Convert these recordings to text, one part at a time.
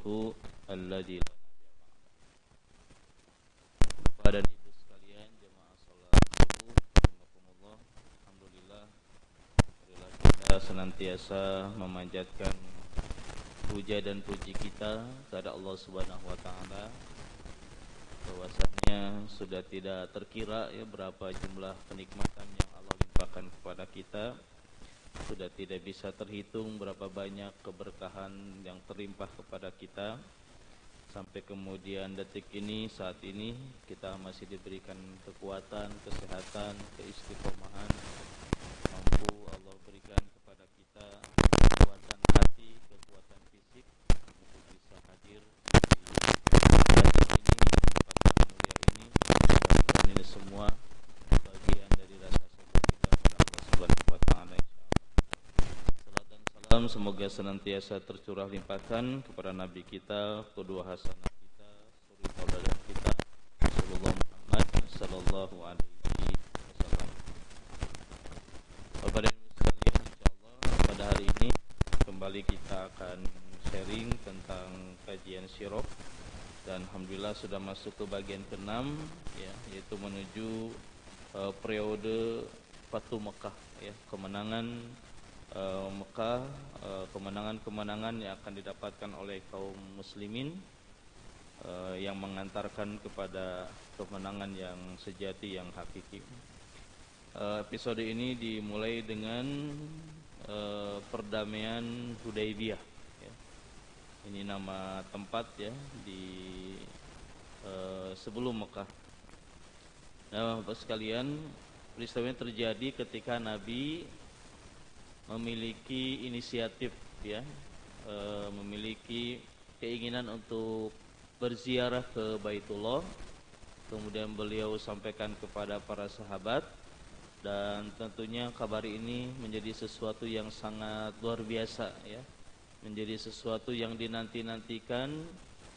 rasuluhu alladzi la Bapak dan Ibu sekalian, jemaah salat subuh rahimakumullah. Alhamdulillah, marilah kita senantiasa memanjatkan puja dan puji kita kepada Allah Subhanahu wa taala. Bahwasanya sudah tidak terkira ya berapa jumlah kenikmatan yang Allah limpahkan kepada kita. Sudah tidak bisa terhitung berapa banyak keberkahan yang terlimpah kepada kita. Sampai kemudian detik ini, saat ini kita masih diberikan kekuatan, kesehatan, keistiqomahan. Mampu Allah berikan kepada kita kekuatan hati, kekuatan fisik untuk bisa hadir di tempat ini, tempat yang mulia ini. Dan ini semua bagian dari rasa syukur kita kepada Allah Subhanahu wa taala. Salat dan salam semoga senantiasa tercurah limpahkan kepada Nabi kita, kedua hasanah kita, suri tauladan kita, Rasulullah Muhammad sallallahu alaihi wasallam. Bapak dan Ibu sekalian, insyaallah pada hari ini kembali kita akan sharing tentang kajian sirah dan alhamdulillah sudah masuk ke bagian ke-6 ya, yaitu menuju periode Fatu Mekah ya, kemenangan Mekah, kemenangan-kemenangan yang akan didapatkan oleh kaum muslimin yang mengantarkan kepada kemenangan yang sejati, yang hakiki. Episode ini dimulai dengan perdamaian Hudaybiyah ya. Ini nama tempat ya di sebelum Mekah. Nah, Bapak sekalian, peristiwa ini terjadi ketika Nabi memiliki inisiatif ya, memiliki keinginan untuk berziarah ke Baitullah. Kemudian beliau sampaikan kepada para sahabat, dan tentunya kabar ini menjadi sesuatu yang sangat luar biasa ya, menjadi sesuatu yang dinanti-nantikan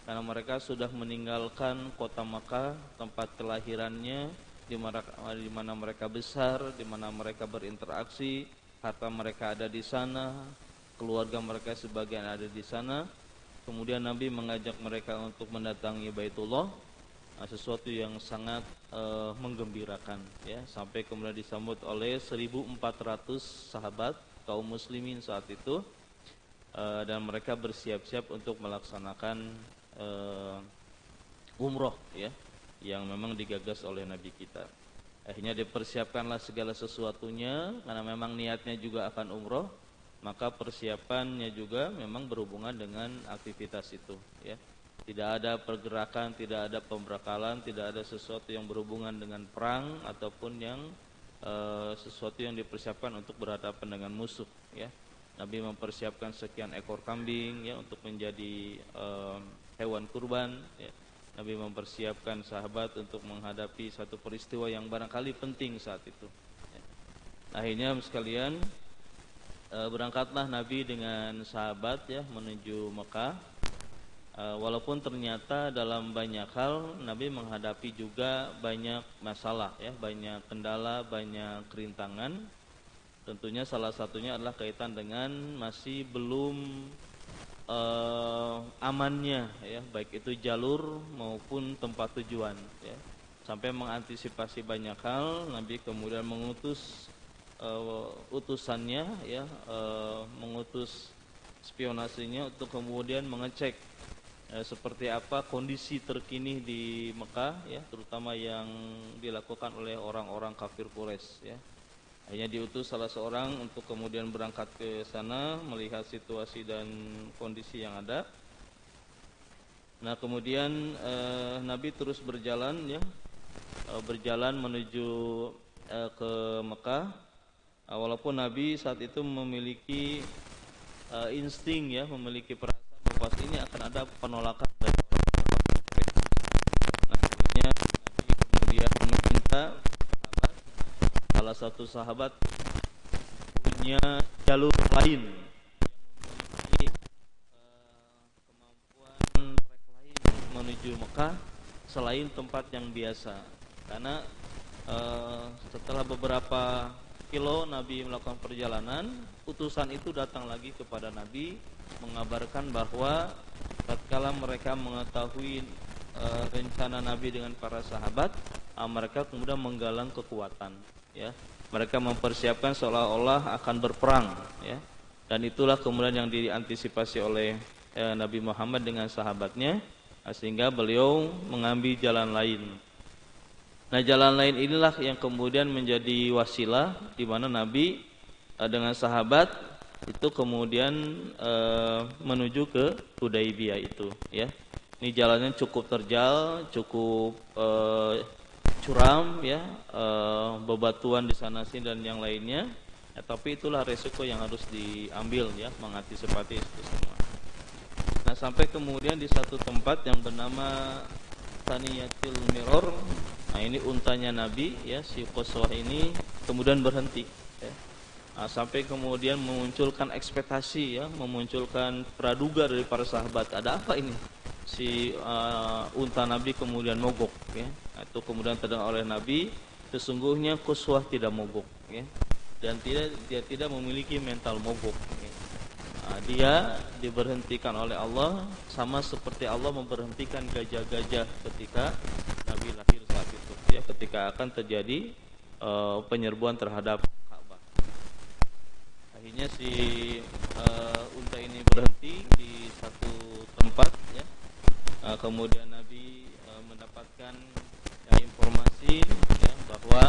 karena mereka sudah meninggalkan kota Makkah, tempat kelahirannya, di mana mereka besar, di mana mereka berinteraksi. Harta mereka ada di sana, keluarga mereka sebagian ada di sana. Kemudian Nabi mengajak mereka untuk mendatangi Baitullah, sesuatu yang sangat menggembirakan ya, sampai kemudian disambut oleh 1.400 sahabat kaum muslimin saat itu, dan mereka bersiap-siap untuk melaksanakan umroh ya, yang memang digagas oleh Nabi kita. Akhirnya dipersiapkanlah segala sesuatunya karena memang niatnya juga akan umroh, maka persiapannya juga memang berhubungan dengan aktivitas itu ya. Tidak ada pergerakan, tidak ada pemberakalan, tidak ada sesuatu yang berhubungan dengan perang ataupun yang sesuatu yang dipersiapkan untuk berhadapan dengan musuh ya. Nabi mempersiapkan sekian ekor kambing ya untuk menjadi hewan kurban ya. Nabi mempersiapkan sahabat untuk menghadapi satu peristiwa yang barangkali penting saat itu ya. Akhirnya sekalian, berangkatlah Nabi dengan sahabat ya menuju Mekah. Walaupun ternyata dalam banyak hal Nabi menghadapi juga banyak masalah ya, banyak kendala, banyak kerintangan. Tentunya salah satunya adalah kaitan dengan masih belum amannya ya, baik itu jalur maupun tempat tujuan ya. Sampai mengantisipasi banyak hal, Nabi kemudian mengutus utusannya ya, mengutus spionasinya untuk kemudian mengecek seperti apa kondisi terkini di Mekah ya, terutama yang dilakukan oleh orang-orang kafir Quraisy ya. Akhirnya diutus salah seorang untuk kemudian berangkat ke sana melihat situasi dan kondisi yang ada. Nah kemudian Nabi terus berjalan ya, berjalan menuju ke Mekah. Walaupun Nabi saat itu memiliki insting ya, memiliki perasaan bahwa ini akan ada penolakan dari orang-orang kafir. Nah akhirnya Nabi kemudian meminta salah satu sahabat punya jalur lain yang memiliki kemampuan trek lain menuju Mekah selain tempat yang biasa. Karena setelah beberapa kilo Nabi melakukan perjalanan, utusan itu datang lagi kepada Nabi mengabarkan bahwa tatkala mereka mengetahui rencana Nabi dengan para sahabat, mereka kemudian menggalang kekuatan, ya. Mereka mempersiapkan seolah-olah akan berperang, ya. Dan itulah kemudian yang diantisipasi oleh Nabi Muhammad dengan sahabatnya, sehingga beliau mengambil jalan lain. Nah, jalan lain inilah yang kemudian menjadi wasilah di mana Nabi dengan sahabat itu kemudian menuju ke Hudaybiyah itu, ya. Ini jalannya cukup terjal, cukup curam, ya, bebatuan di sana sini dan yang lainnya. Ya, tapi itulah resiko yang harus diambil, ya, mengantisipasi itu semua. Nah, sampai kemudian di satu tempat yang bernama Taniyatul Miror. Nah, ini untanya Nabi, ya, si Quswah ini kemudian berhenti, ya. Nah, sampai kemudian memunculkan ekspektasi, ya, memunculkan praduga dari para sahabat, ada apa ini? Si unta Nabi kemudian mogok, ya. Itu kemudian terdengar oleh Nabi, sesungguhnya Quswah tidak mogok, ya. Dan dia tidak memiliki mental mogok, ya. Nah, dia diberhentikan oleh Allah sama seperti Allah memberhentikan gajah-gajah ketika Nabi lahir saat itu, ya, ketika akan terjadi penyerbuan terhadap Ka'bah. Akhirnya si unta ini berhenti di satu tempat, ya. Kemudian Nabi mendapatkan informasi, ya, bahwa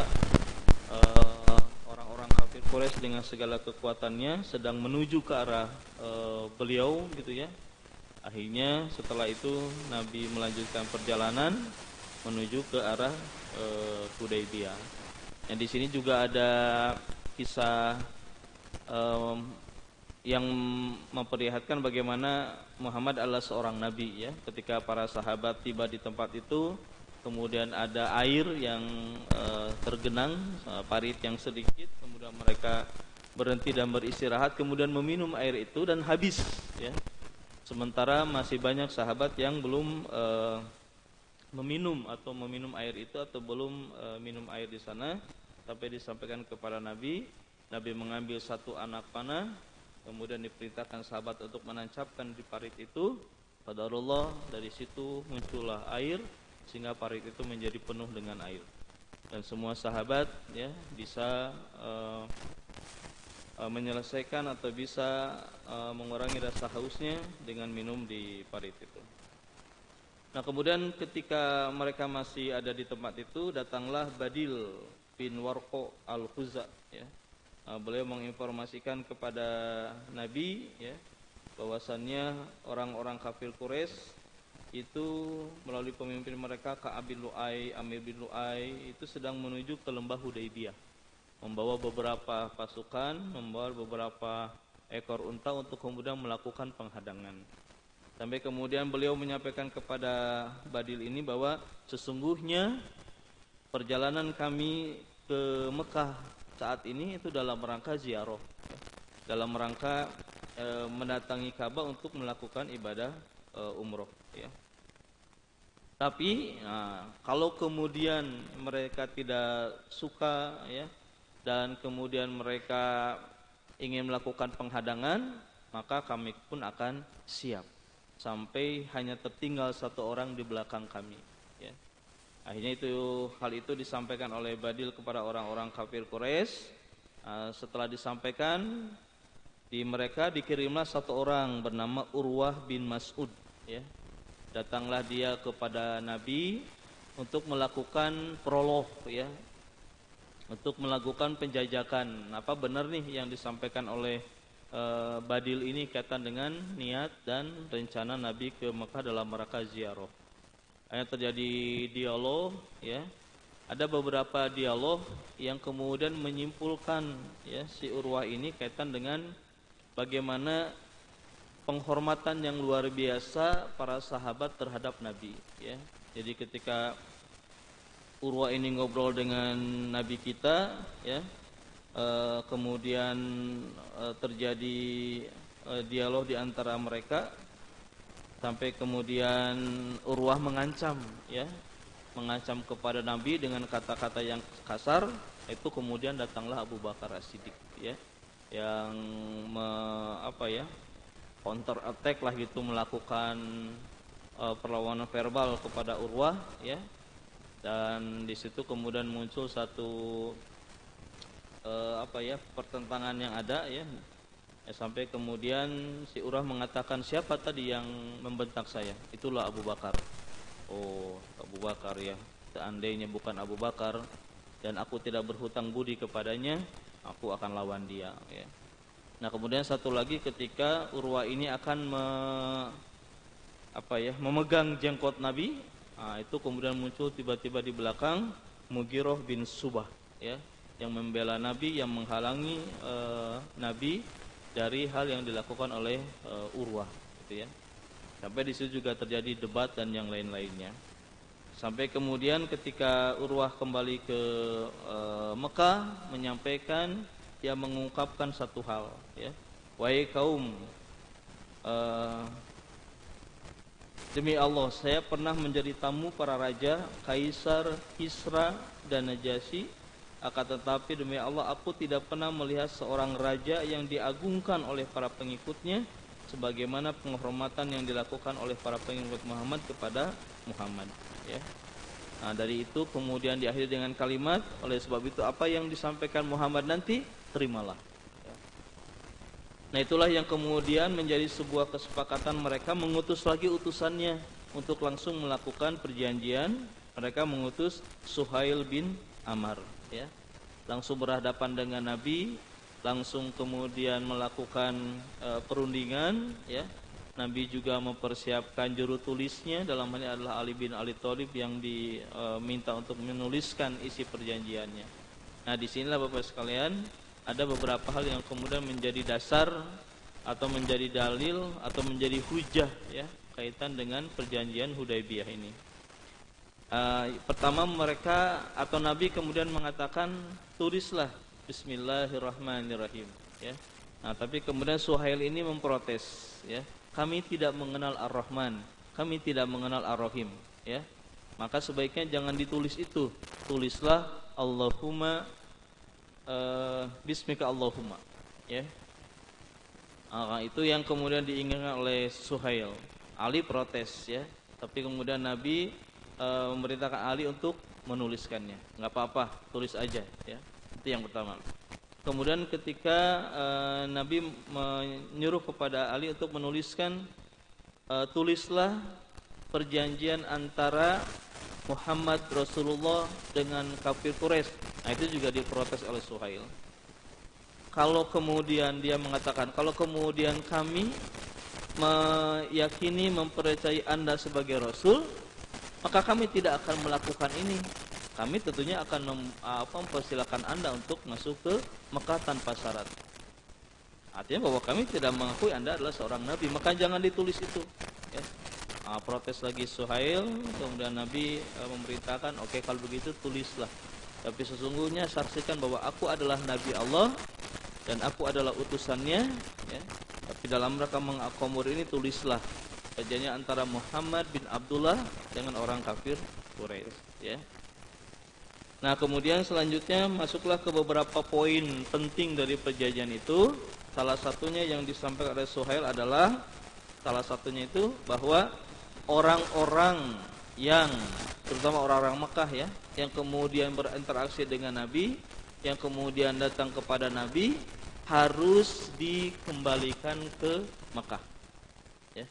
orang-orang kafir Quraisy dengan segala kekuatannya sedang menuju ke arah beliau, gitu, ya. Akhirnya setelah itu Nabi melanjutkan perjalanan menuju ke arah Hudaybiyah. Yang di sini juga ada kisah yang memperlihatkan bagaimana Muhammad adalah seorang nabi, ya. Ketika para sahabat tiba di tempat itu, kemudian ada air yang tergenang, parit yang sedikit, kemudian mereka berhenti dan beristirahat, kemudian meminum air itu dan habis, ya. Sementara masih banyak sahabat yang belum meminum air itu atau belum minum air di sana, sampai disampaikan kepada Nabi. Nabi mengambil satu anak panah, kemudian diperintahkan sahabat untuk menancapkan di parit itu. Qadarullah, dari situ muncullah air sehingga parit itu menjadi penuh dengan air. Dan semua sahabat, ya, bisa menyelesaikan atau bisa mengurangi rasa hausnya dengan minum di parit itu. Nah, kemudian ketika mereka masih ada di tempat itu, datanglah Badil bin Warqa al-Khuzza, ya. Beliau menginformasikan kepada Nabi, ya, bahwasannya orang-orang kafir Quraisy itu melalui pemimpin mereka Ka'ab bin Lu'ay, Amir bin Lu'ay itu sedang menuju ke lembah Hudaybiyah, membawa beberapa pasukan, membawa beberapa ekor unta untuk kemudian melakukan penghadangan. Sampai kemudian beliau menyampaikan kepada Badil ini bahwa sesungguhnya perjalanan kami ke Mekah saat ini itu dalam rangka ziarah, dalam rangka mendatangi Ka'bah untuk melakukan ibadah umroh, ya. Tapi kalau kemudian mereka tidak suka, ya, dan kemudian mereka ingin melakukan penghadangan, maka kami pun akan siap sampai hanya tertinggal satu orang di belakang kami, ya. Akhirnya hal itu disampaikan oleh Badil kepada orang-orang kafir Quraisy. Setelah disampaikan, di mereka dikirimlah satu orang bernama Urwah bin Mas'ud, ya. Datanglah dia kepada Nabi untuk melakukan prolog, ya, untuk melakukan penjajakan. Apa benar nih yang disampaikan oleh Badil ini kaitan dengan niat dan rencana Nabi ke Mekah dalam rangka ziarah. Hanya terjadi dialog, ya. Ada beberapa dialog yang kemudian menyimpulkan, ya, si Urwah ini kaitan dengan bagaimana penghormatan yang luar biasa para sahabat terhadap Nabi, ya. Jadi ketika Urwah ini ngobrol dengan Nabi kita, ya, kemudian terjadi dialog di antara mereka, sampai kemudian Urwah mengancam, ya, mengancam kepada Nabi dengan kata-kata yang kasar. Itu kemudian datanglah Abu Bakar As-Siddiq, ya, yang counter attack lah gitu, melakukan perlawanan verbal kepada Urwah ya. Dan di situ kemudian muncul satu pertentangan yang ada ya. Sampai kemudian si Urwah mengatakan, siapa tadi yang membentak saya? Itulah Abu Bakar. Oh, Abu Bakar ya. Seandainya bukan Abu Bakar dan aku tidak berhutang budi kepadanya, aku akan lawan dia ya. Nah, kemudian satu lagi ketika Urwah ini akan memegang jenggot Nabi, itu kemudian muncul tiba-tiba di belakang Mughirah bin Subah ya, yang membela Nabi, yang menghalangi Nabi dari hal yang dilakukan oleh Urwah gitu ya. Sampai di situ juga terjadi debat dan yang lain-lainnya. Sampai kemudian ketika Urwah kembali ke Mekah, menyampaikan, dia mengungkapkan satu hal ya. Wahai kaum, demi Allah, saya pernah menjadi tamu para raja, Kaisar, Kisra, dan Najasyi. Akan tetapi demi Allah, aku tidak pernah melihat seorang raja yang diagungkan oleh para pengikutnya sebagaimana penghormatan yang dilakukan oleh para pengikut Muhammad kepada Muhammad ya. Nah, dari itu kemudian diakhiri dengan kalimat, oleh sebab itu apa yang disampaikan Muhammad nanti terimalah ya. Nah, itulah yang kemudian menjadi sebuah kesepakatan, mereka mengutus lagi utusannya untuk langsung melakukan perjanjian. Mereka mengutus Suhail bin Amr ya, langsung berhadapan dengan Nabi, langsung kemudian melakukan perundingan ya. Nabi juga mempersiapkan juru tulisnya, dalam hal ini adalah Ali bin Ali Thalib yang diminta untuk menuliskan isi perjanjiannya. Nah, disinilah Bapak sekalian ada beberapa hal yang kemudian menjadi dasar atau menjadi dalil atau menjadi hujah ya kaitan dengan perjanjian Hudaybiyah ini. Pertama, mereka atau Nabi kemudian mengatakan, tulislah Bismillahirrahmanirrahim ya. Nah, tapi kemudian Suhail ini memprotes ya, kami tidak mengenal Ar-Rahman, kami tidak mengenal Ar-Rahim ya. Maka sebaiknya jangan ditulis itu, tulislah Allahumma Bismika Allahumma ya. Itu yang kemudian diinginkan oleh Suhail. Ali protes ya, tapi kemudian Nabi memerintahkan Ali untuk menuliskannya. Nggak apa-apa, tulis aja ya. Itu yang pertama. Kemudian ketika Nabi menyuruh kepada Ali untuk menuliskan, tulislah perjanjian antara Muhammad Rasulullah dengan kafir Quraisy. Nah, itu juga diprotes oleh Suhail. Kalau kemudian dia mengatakan, kalau kemudian kami meyakini, mempercayai Anda sebagai Rasul, maka kami tidak akan melakukan ini. Kami tentunya akan mempersilahkan Anda untuk masuk ke Mekah tanpa syarat. Artinya bahwa kami tidak mengakui Anda adalah seorang Nabi, maka jangan ditulis itu ya. Protes lagi Suhail, kemudian Nabi memerintahkan, oke, kalau begitu tulislah. Tapi sesungguhnya saksikan bahwa aku adalah Nabi Allah dan aku adalah utusannya ya. Tapi dalam rangka mengakomodir ini, tulislah perjanjian antara Muhammad bin Abdullah dengan orang kafir Quraisy ya. Nah, kemudian selanjutnya masuklah ke beberapa poin penting dari perjanjian itu. Salah satunya yang disampaikan oleh Suhail adalah, salah satunya itu bahwa orang-orang yang, terutama orang-orang Mekah ya, yang kemudian berinteraksi dengan Nabi, yang kemudian datang kepada Nabi, harus dikembalikan ke Mekah ya.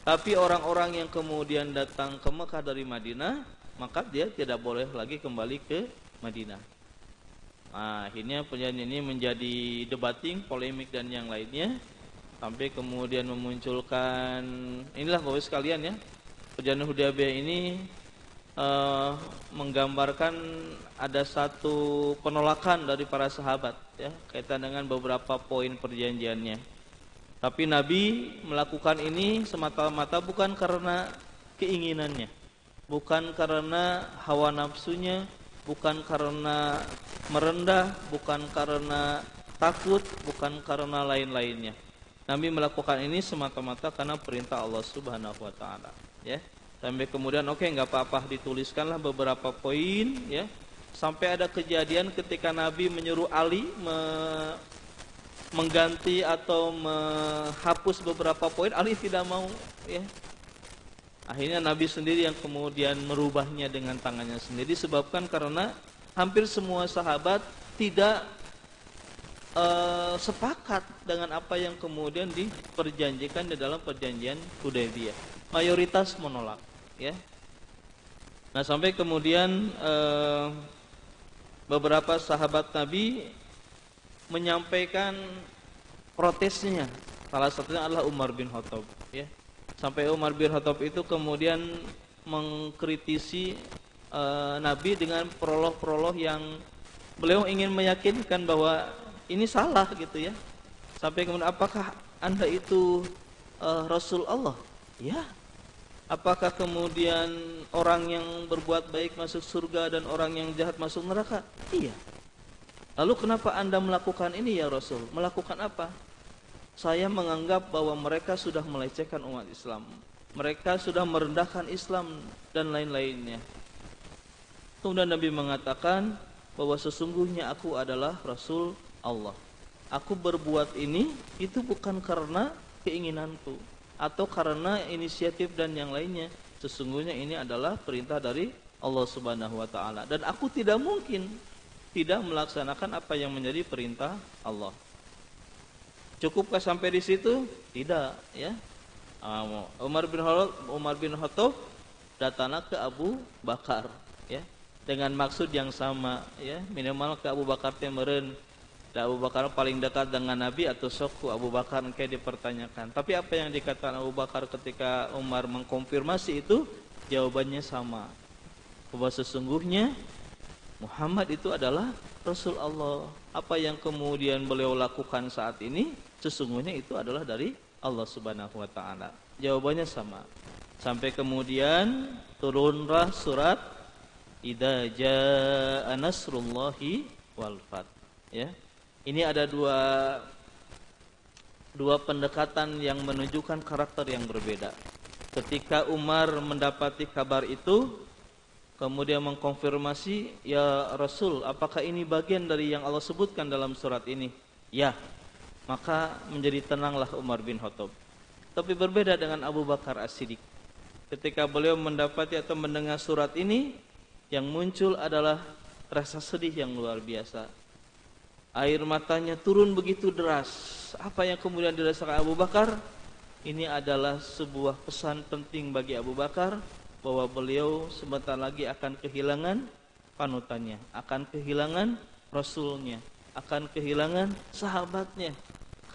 Tapi orang-orang yang kemudian datang ke Mekah dari Madinah, maka dia tidak boleh lagi kembali ke Madinah. Nah, akhirnya perjanjian ini menjadi debating, polemik dan yang lainnya, sampai kemudian memunculkan, inilah Bapak sekalian ya, perjanjian Hudaybiyah ini menggambarkan ada satu penolakan dari para sahabat ya, kaitan dengan beberapa poin perjanjiannya. Tapi Nabi melakukan ini semata-mata bukan karena keinginannya, bukan karena hawa nafsunya, bukan karena merendah, bukan karena takut, bukan karena lain-lainnya. Nabi melakukan ini semata-mata karena perintah Allah Subhanahu wa taala, ya. Sampai kemudian nggak apa-apa, dituliskanlah beberapa poin, ya. Sampai ada kejadian ketika Nabi menyuruh Ali mengganti atau menghapus beberapa poin, Ali tidak mau, ya. Akhirnya Nabi sendiri yang kemudian merubahnya dengan tangannya sendiri, disebabkan karena hampir semua sahabat tidak sepakat dengan apa yang kemudian diperjanjikan di dalam perjanjian Hudaybiyah. Mayoritas menolak, ya. Nah, sampai kemudian beberapa sahabat Nabi menyampaikan protesnya. Salah satunya adalah Umar bin Khattab, ya. Sampai Umar bin Khattab itu kemudian mengkritisi Nabi dengan prolog-prolog yang beliau ingin meyakinkan bahwa ini salah gitu, ya. Sampai kemudian, apakah Anda itu Rasul Allah? Ya. Apakah kemudian orang yang berbuat baik masuk surga dan orang yang jahat masuk neraka? Iya. Lalu kenapa Anda melakukan ini ya Rasul? Melakukan apa? Saya menganggap bahwa mereka sudah melecehkan umat Islam. Mereka sudah merendahkan Islam dan lain-lainnya. Kemudian Nabi mengatakan bahwa sesungguhnya aku adalah Rasul Allah. Aku berbuat ini itu bukan karena keinginanku atau karena inisiatif dan yang lainnya. Sesungguhnya ini adalah perintah dari Allah Subhanahu wa taala, dan aku tidak mungkin tidak melaksanakan apa yang menjadi perintah Allah. Cukupkah sampai di situ? Tidak, ya. Umar bin Khattab datanglah ke Abu Bakar, ya, dengan maksud yang sama, ya, minimal ke Abu Bakar temeren. Dan Abu Bakar paling dekat dengan Nabi atau sokku Abu Bakar kayak dipertanyakan. Tapi apa yang dikatakan Abu Bakar ketika Umar mengkonfirmasi itu, jawabannya sama, bahwa sesungguhnya Muhammad itu adalah Rasul Allah. Apa yang kemudian beliau lakukan saat ini sesungguhnya itu adalah dari Allah Subhanahu wa taala. Jawabannya sama. Sampai kemudian turunlah surat Idza jaa nasrullahi wal fath, ya. Ini ada dua pendekatan yang menunjukkan karakter yang berbeda. Ketika Umar mendapati kabar itu, kemudian mengkonfirmasi, ya Rasul, apakah ini bagian dari yang Allah sebutkan dalam surat ini? Ya. Maka menjadi tenanglah Umar bin Khattab. Tapi berbeda dengan Abu Bakar As-Siddiq. Ketika beliau mendapati atau mendengar surat ini, yang muncul adalah rasa sedih yang luar biasa. Air matanya turun begitu deras. Apa yang kemudian dirasakan Abu Bakar? Ini adalah sebuah pesan penting bagi Abu Bakar, bahwa beliau sebentar lagi akan kehilangan panutannya, akan kehilangan Rasulnya, akan kehilangan sahabatnya.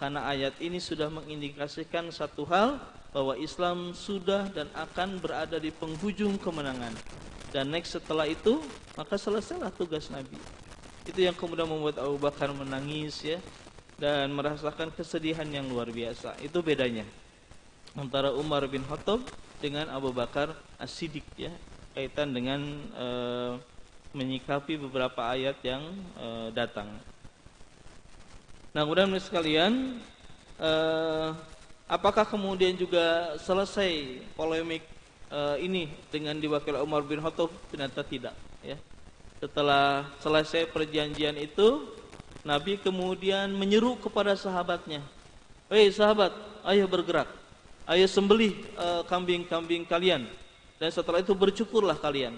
Karena ayat ini sudah mengindikasikan satu hal, bahwa Islam sudah dan akan berada di penghujung kemenangan. Dan next setelah itu, maka selesailah tugas Nabi. Itu yang kemudian membuat Abu Bakar menangis, ya, dan merasakan kesedihan yang luar biasa. Itu bedanya antara Umar bin Khattab dengan Abu Bakar As-Siddiq, ya, kaitan dengan menyikapi beberapa ayat yang datang. Nah, kemudian sekalian, apakah kemudian juga selesai polemik ini dengan diwakili Umar bin Khattab? Ternyata tidak, ya. Setelah selesai perjanjian itu, Nabi kemudian menyeru kepada sahabatnya, "Hei sahabat, ayo bergerak, ayo sembelih kambing-kambing kalian, dan setelah itu bercukurlah kalian."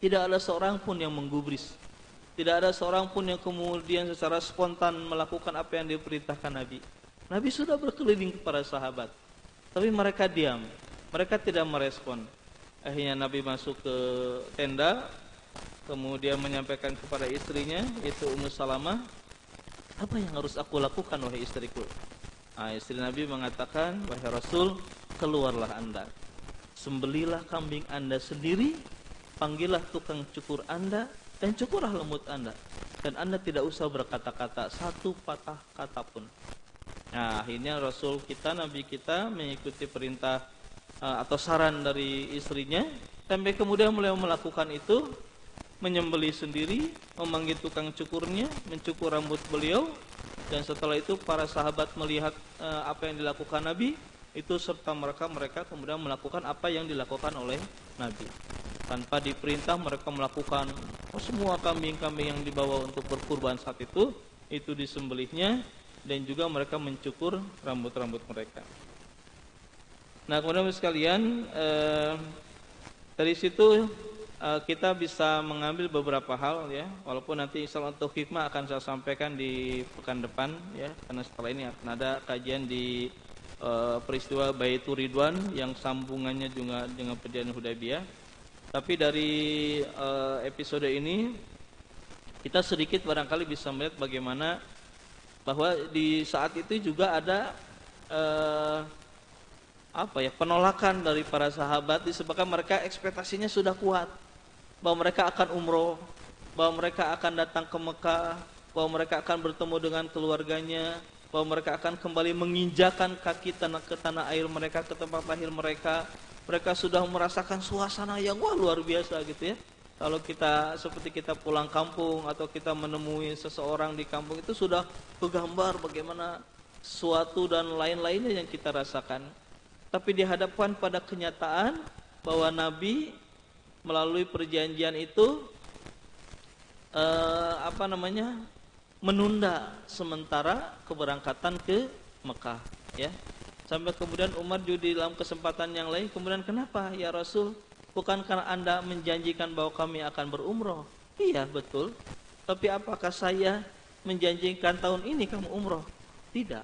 Tidak ada seorang pun yang menggubris. Tidak ada seorang pun yang kemudian secara spontan melakukan apa yang diperintahkan Nabi. Nabi sudah berkeliling kepada sahabat, tapi mereka diam. Mereka tidak merespon. Akhirnya Nabi masuk ke tenda, kemudian menyampaikan kepada istrinya, yaitu Ummu Salamah, "Apa yang harus aku lakukan wahai istriku?" Istri Nabi mengatakan, "Wahai Rasul, keluarlah Anda. Sembelilah kambing Anda sendiri, panggillah tukang cukur Anda, dan cukurlah lemut Anda. Dan Anda tidak usah berkata-kata, satu patah kata pun." Nah, akhirnya Rasul kita, Nabi kita mengikuti perintah atau saran dari istrinya, sampai kemudian beliau melakukan itu, menyembelih sendiri, memanggil tukang cukurnya, mencukur rambut beliau. Dan setelah itu para sahabat melihat apa yang dilakukan Nabi itu, serta mereka kemudian melakukan apa yang dilakukan oleh Nabi. Tanpa diperintah mereka melakukan semua kambing-kambing yang dibawa untuk berkurban saat itu disembelihnya. dan juga mereka mencukur rambut-rambut mereka. Nah, kemudian sekalian, dari situ kita bisa mengambil beberapa hal ya, walaupun nanti insyaallah untuk hikmah akan saya sampaikan di pekan depan ya, karena setelah ini akan ada kajian di peristiwa Baitur Ridwan yang sambungannya juga dengan perjanjian Hudaybiyah. Tapi dari episode ini kita sedikit barangkali bisa melihat bagaimana bahwa di saat itu juga ada penolakan dari para sahabat disebabkan mereka ekspektasinya sudah kuat bahwa mereka akan umroh, bahwa mereka akan datang ke Mekah, bahwa mereka akan bertemu dengan keluarganya, bahwa mereka akan kembali menginjakan kaki ke tanah air mereka, ke tempat lahir mereka. Mereka sudah merasakan suasana yang luar biasa gitu ya. Kalau kita seperti kita pulang kampung atau kita menemui seseorang di kampung, itu sudah kegambar bagaimana suatu dan lain-lainnya yang kita rasakan. Tapi dihadapkan pada kenyataan bahwa Nabi melalui perjanjian itu menunda sementara keberangkatan ke Mekah ya. Sampai kemudian Umar juga di dalam kesempatan yang lain kemudian, kenapa ya Rasul? Bukankah Anda menjanjikan bahwa kami akan berumroh? Iya betul. Tapi apakah saya menjanjikan tahun ini kamu umroh? Tidak.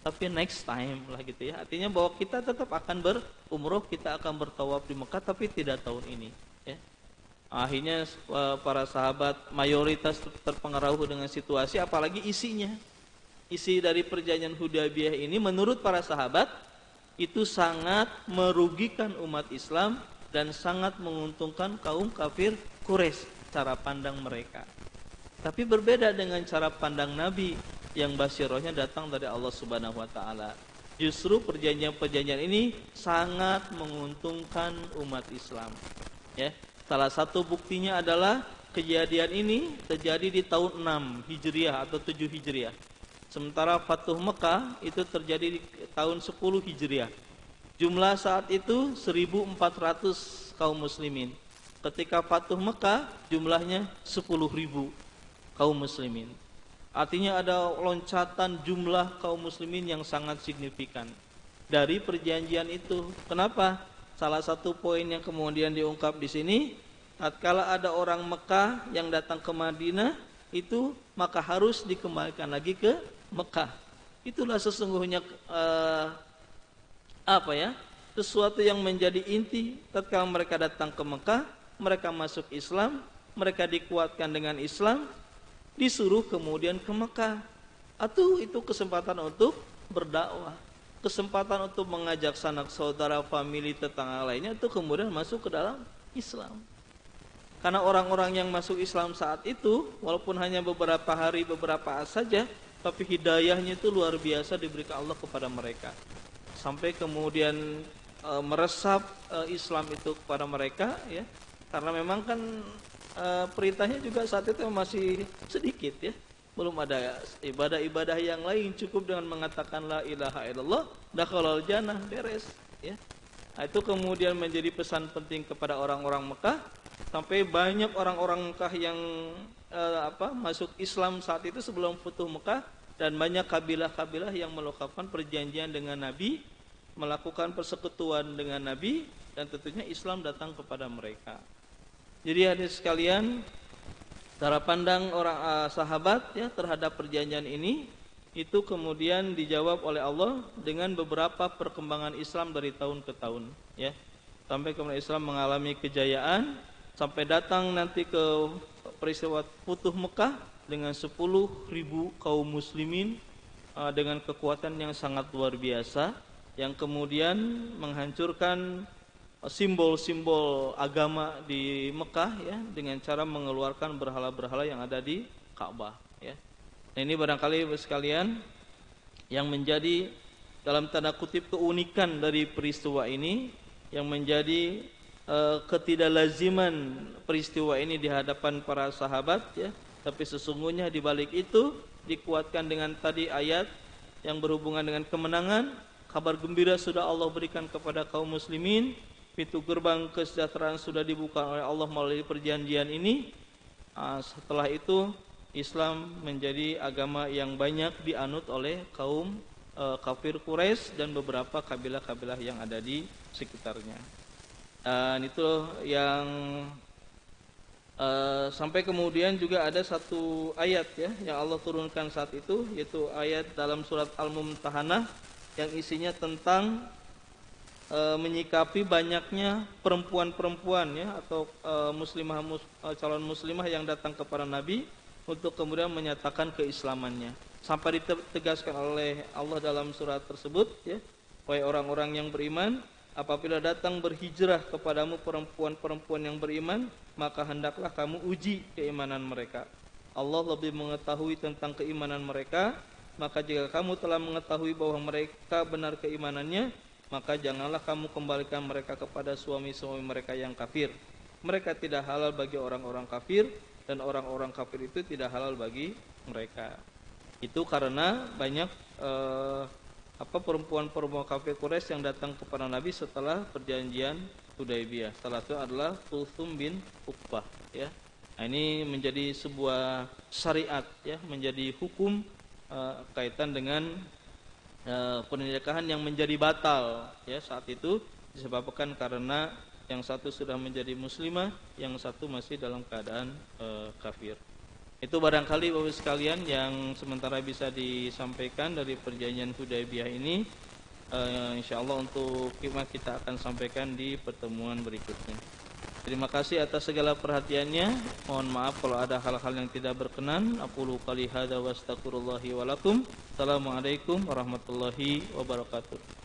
Tapi next time lah gitu ya. Artinya bahwa kita tetap akan berumroh, kita akan bertawaf di Mekah, tapi tidak tahun ini ya. Akhirnya para sahabat mayoritas terpengaruh dengan situasi, apalagi isinya. Isi dari perjanjian Hudaybiyah ini menurut para sahabat itu sangat merugikan umat Islam dan sangat menguntungkan kaum kafir Quraisy cara pandang mereka. Tapi berbeda dengan cara pandang Nabi yang basyirohnya datang dari Allah Subhanahu wa taala. Justru perjanjian-perjanjian ini sangat menguntungkan umat Islam. Ya, salah satu buktinya adalah kejadian ini terjadi di tahun 6 Hijriah atau 7 Hijriah. Sementara Fatuh Mekah itu terjadi di tahun 10 Hijriah. Jumlah saat itu 1.400 kaum muslimin. Ketika Fatuh Mekah jumlahnya 10.000 kaum muslimin. Artinya ada loncatan jumlah kaum muslimin yang sangat signifikan dari perjanjian itu. Kenapa? Salah satu poin yang kemudian diungkap di sini, tatkala ada orang Mekah yang datang ke Madinah itu maka harus dikembalikan lagi ke Mekah. Itulah sesungguhnya sesuatu yang menjadi inti tatkala mereka datang ke Mekah, mereka masuk Islam, mereka dikuatkan dengan Islam, disuruh kemudian ke Mekah. Atau itu kesempatan untuk berdakwah, kesempatan untuk mengajak sanak saudara, famili, tetangga lainnya itu kemudian masuk ke dalam Islam. Karena orang-orang yang masuk Islam saat itu walaupun hanya beberapa hari, beberapa saja, tapi hidayahnya itu luar biasa diberikan Allah kepada mereka. Sampai kemudian meresap Islam itu kepada mereka ya. Karena memang kan perintahnya juga saat itu masih sedikit ya, belum ada ibadah-ibadah yang lain, cukup dengan mengatakan la ilaha illallah dakhalal jannah, beres ya. Nah, itu kemudian menjadi pesan penting kepada orang-orang Mekah, sampai banyak orang-orang Mekah yang masuk Islam saat itu sebelum Futuh Mekah, dan banyak kabilah-kabilah yang melakukan perjanjian dengan Nabi, melakukan persekutuan dengan Nabi, dan tentunya Islam datang kepada mereka. Jadi hadirin sekalian, cara pandang orang sahabat ya terhadap perjanjian ini itu kemudian dijawab oleh Allah dengan beberapa perkembangan Islam dari tahun ke tahun ya. Sampai kemudian Islam mengalami kejayaan sampai datang nanti ke peristiwa Futuh Mekah dengan 10.000 kaum muslimin dengan kekuatan yang sangat luar biasa yang kemudian menghancurkan simbol-simbol agama di Mekah ya, dengan cara mengeluarkan berhala-berhala yang ada di Ka'bah ya. Nah, ini barangkali sekalian yang menjadi dalam tanda kutip keunikan dari peristiwa ini, yang menjadi ketidaklaziman peristiwa ini di hadapan para sahabat ya. Tapi sesungguhnya di balik itu dikuatkan dengan tadi ayat yang berhubungan dengan kemenangan, kabar gembira sudah Allah berikan kepada kaum muslimin. Pintu gerbang kesejahteraan sudah dibuka oleh Allah melalui perjanjian ini. Setelah itu Islam menjadi agama yang banyak dianut oleh kaum kafir Quraisy dan beberapa kabilah-kabilah yang ada di sekitarnya. Dan itu yang sampai kemudian juga ada satu ayat ya yang Allah turunkan saat itu, yaitu ayat dalam surat Al-Mumtahanah yang isinya tentang menyikapi banyaknya perempuan-perempuan ya atau calon muslimah yang datang kepada Nabi untuk kemudian menyatakan keislamannya. Sampai ditegaskan oleh Allah dalam surat tersebut ya, wahai orang-orang yang beriman, apabila datang berhijrah kepadamu perempuan-perempuan yang beriman, maka hendaklah kamu uji keimanan mereka. Allah lebih mengetahui tentang keimanan mereka, maka jika kamu telah mengetahui bahwa mereka benar keimanannya, maka janganlah kamu kembalikan mereka kepada suami-suami mereka yang kafir. Mereka tidak halal bagi orang-orang kafir, dan orang-orang kafir itu tidak halal bagi mereka. Itu karena banyak perempuan-perempuan kafir Quraisy yang datang kepada Nabi setelah perjanjian Hudaybiyah. Salah itu adalah Kulthum bin Uqbah ya. Nah, ini menjadi sebuah syariat ya, menjadi hukum kaitan dengan pernikahan yang menjadi batal ya saat itu disebabkan karena yang satu sudah menjadi muslimah, yang satu masih dalam keadaan kafir. Itu barangkali Bapak sekalian yang sementara bisa disampaikan dari perjanjian Hudaybiyah ini. Insyaallah untuk hikmah kita akan sampaikan di pertemuan berikutnya. Terima kasih atas segala perhatiannya. Mohon maaf kalau ada hal-hal yang tidak berkenan. Aqulu qouli hadza wa astaghfirullahi wa lakum. Assalamualaikum warahmatullahi wabarakatuh.